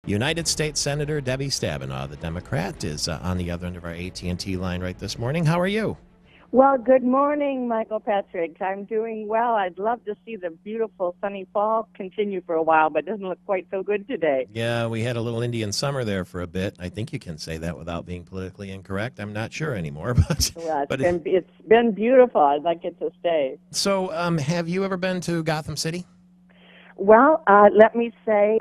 United States Senator Debbie Stabenow, the Democrat, is on the other end of our AT&T line right this morning. How are you? Well, good morning, Michael Patrick. I'm doing well. I'd love to see the beautiful sunny fall continue for a while, but it doesn't look quite so good today. Yeah, we had a little Indian summer there for a bit. I think you can say that without being politically incorrect. I'm not sure anymore. Well, but it's been beautiful. I'd like it to stay. So have you ever been to Gotham City? Well, let me say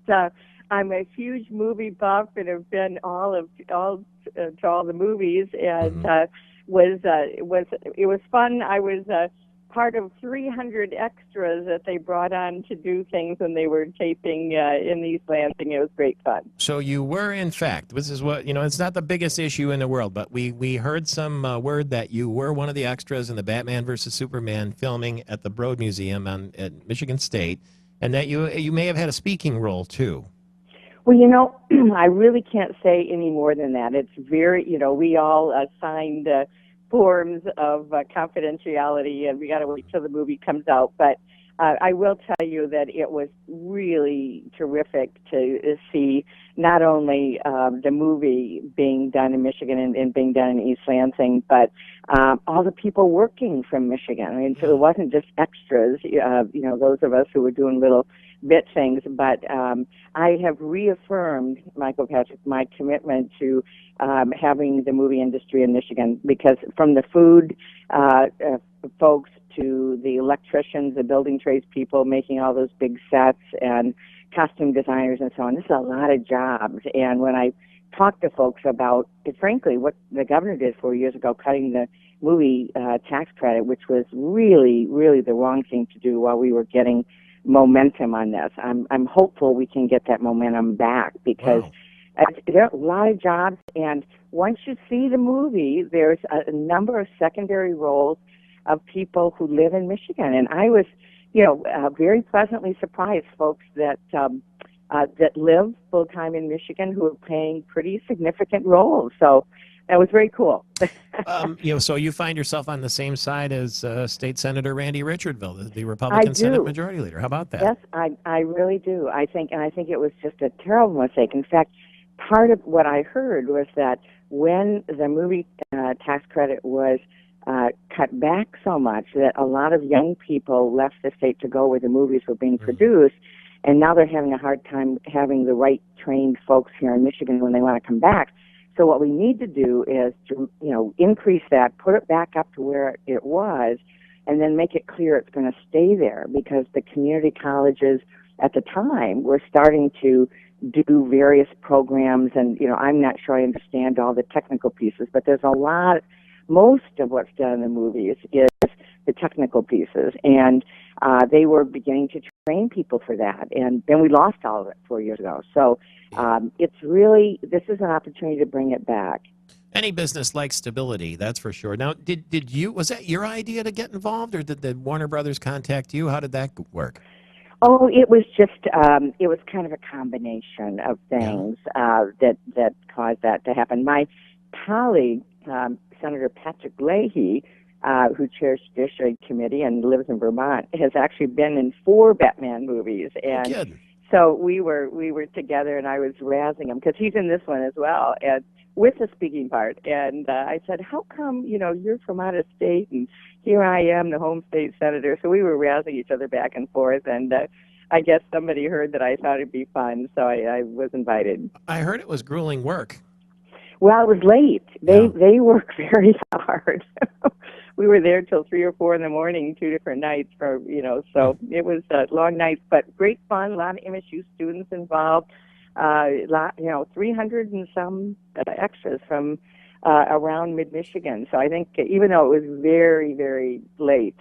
that I'm a huge movie buff and have been to all the movies, and it was fun. I was part of 300 extras that they brought on to do things when they were taping in East Lansing. It was great fun. So you were, in fact, this is what, it's not the biggest issue in the world, but we heard some word that you were one of the extras in the Batman versus Superman filming at the Broad Museum at Michigan State, and that you may have had a speaking role, too. Well, I really can't say any more than that. It's very, we all signed forms of confidentiality, and we got to wait till the movie comes out. But I will tell you that it was really terrific to see not only the movie being done in Michigan and being done in East Lansing, but all the people working from Michigan. I mean, so it wasn't just extras, those of us who were doing little bit things, but I have reaffirmed, Michael Patrick, my commitment to having the movie industry in Michigan, because from the food folks to the electricians, the building trades people making all those big sets, and costume designers and so on, this is a lot of jobs. And when I talk to folks about, frankly, what the governor did 4 years ago, cutting the movie tax credit, which was really, really the wrong thing to do while we were getting momentum on this. I'm hopeful we can get that momentum back, because there are a lot of jobs, and once you see the movie, there's a number of secondary roles of people who live in Michigan. And I was, very pleasantly surprised, folks that live full-time in Michigan who are playing pretty significant roles. So that was very cool. So you find yourself on the same side as State Senator Randy Richardville, the Republican Senate Majority Leader. How about that? Yes, I really do. I think it was just a terrible mistake. In fact, part of what I heard was that when the movie tax credit was cut back so much, that a lot of young people left the state to go where the movies were being produced, and now they're having a hard time having the right trained folks here in Michigan when they want to come back. So what we need to do is to, increase that, put it back up to where it was, and then make it clear it's going to stay there, because the community colleges at the time were starting to do various programs, and, I'm not sure I understand all the technical pieces, but there's a lot. Most of what's done in the movies is the technical pieces, and they were beginning to train people for that, and then we lost all of it 4 years ago. So this is an opportunity to bring it back. Any business likes stability, that's for sure. Now, was that your idea to get involved, or did the Warner Brothers contact you? How did that work? Oh, it was just, it was kind of a combination of things that caused that to happen. My colleague, Senator Patrick Leahy, who chairs the Judiciary Committee and lives in Vermont, has actually been in 4 Batman movies. And so we were together, and I was razzing him, because he's in this one as well, and with the speaking part. And I said, how come, you're from out of state, and here I am, the home state senator. So we were razzing each other back and forth, and I guess somebody heard that I thought it'd be fun, so I was invited. I heard it was grueling work. Well, it was late. They work very hard. We were there till 3 or 4 in the morning, 2 different nights so it was long nights, but great fun. A lot of MSU students involved. 300 and some extras from around mid-Michigan. So I think even though it was very, very late,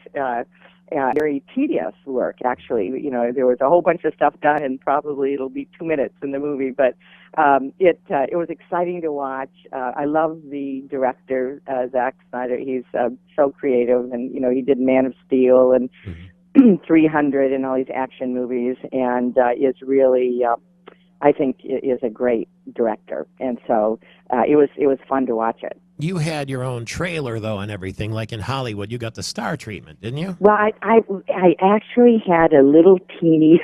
very tedious work, actually. There was a whole bunch of stuff done, and probably it'll be 2 minutes in the movie, but it was exciting to watch. I love the director, Zack Snyder. He's so creative, and he did Man of Steel and 300 and all these action movies, and is really, I think, is a great director. And so it was fun to watch it. You had your own trailer, though, and everything, like in Hollywood. You got the star treatment, didn't you? Well, I actually had a little teeny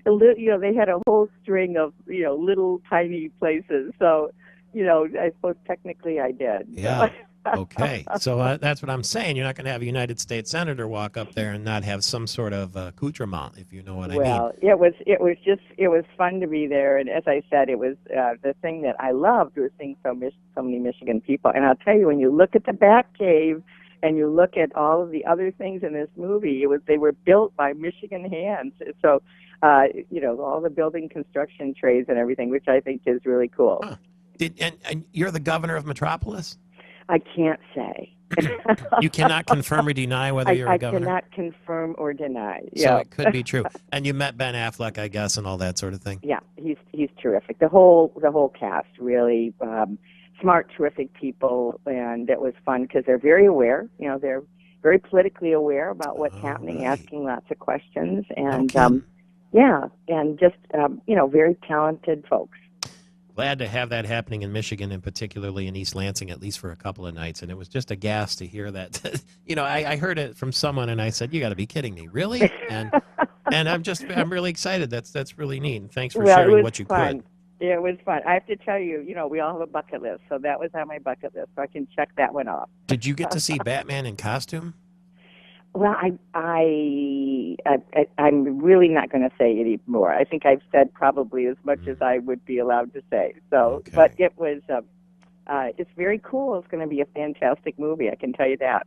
they had a whole string of, little tiny places. So, I suppose technically I did. Yeah. Okay. So that's what I'm saying. You're not going to have a United States senator walk up there and not have some sort of accoutrement, if you know what I mean. Well, it was fun to be there, and as I said, it was the thing that I loved was seeing so many Michigan people. And I'll tell you, when you look at the Batcave and you look at all of the other things in this movie, they were built by Michigan hands. So, all the building construction trades and everything, which I think is really cool. Huh. And you're the governor of Metropolis? I can't say. You cannot confirm or deny whether you're a governor? I cannot confirm or deny. So it could be true. And you met Ben Affleck, I guess, and all that sort of thing? Yeah, he's terrific. The whole cast, really smart, terrific people, and it was fun because they're very aware. They're very politically aware about what's happening, asking lots of questions, and and just very talented folks. Glad to have that happening in Michigan, and particularly in East Lansing, at least for a couple of nights. And it was just a gas to hear that. I heard it from someone, and I said, "You got to be kidding me, really?" And I'm really excited. That's really neat. And thanks for sharing what you could. Yeah, it was fun. I have to tell you, we all have a bucket list, so that was on my bucket list, so I can check that one off. Did you get to see Batman in costume? Well, I'm really not going to say any more. I think I've said probably as much as I would be allowed to say. So, okay. But it was, it's very cool. It's going to be a fantastic movie. I can tell you that.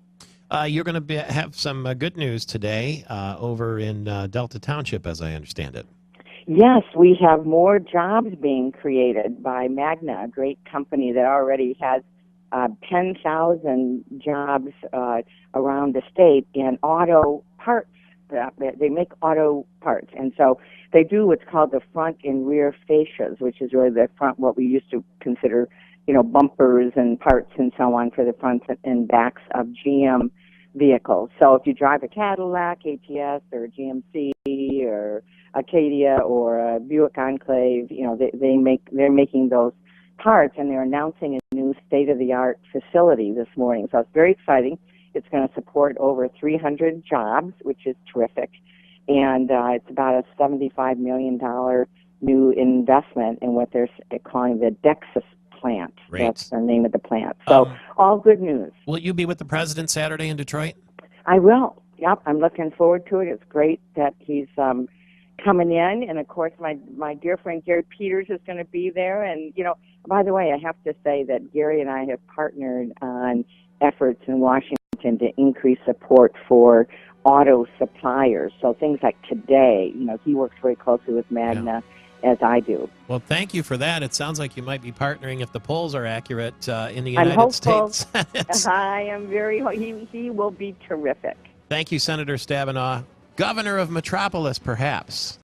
You're going to have some good news today over in Delta Township, as I understand it. Yes, we have more jobs being created by Magna, a great company that already has 10,000 jobs around the state in auto parts. They make auto parts, and so they do what's called the front and rear fascias, which is really the front, what we used to consider, bumpers and parts and so on for the fronts and backs of GM vehicles. So if you drive a Cadillac, ATS, or a GMC, or Acadia, or a Buick Enclave, they're making those parts, and they're announcing a new state-of-the-art facility this morning. So it's very exciting. It's going to support over 300 jobs, which is terrific. And it's about a $75 million new investment in what they're calling the Dexus plant. Great. That's the name of the plant. So all good news. Will you be with the president Saturday in Detroit? I will. Yep, I'm looking forward to it. It's great that he's coming in. And, of course, my dear friend Gary Peters is going to be there. And, by the way, I have to say that Gary and I have partnered on efforts in Washington to increase support for auto suppliers. So things like today, he works very closely with Magna, as I do. Well, thank you for that. It sounds like you might be partnering, if the polls are accurate, in the United States. I am he will be terrific. Thank you, Senator Stabenaw. Governor of Metropolis, perhaps.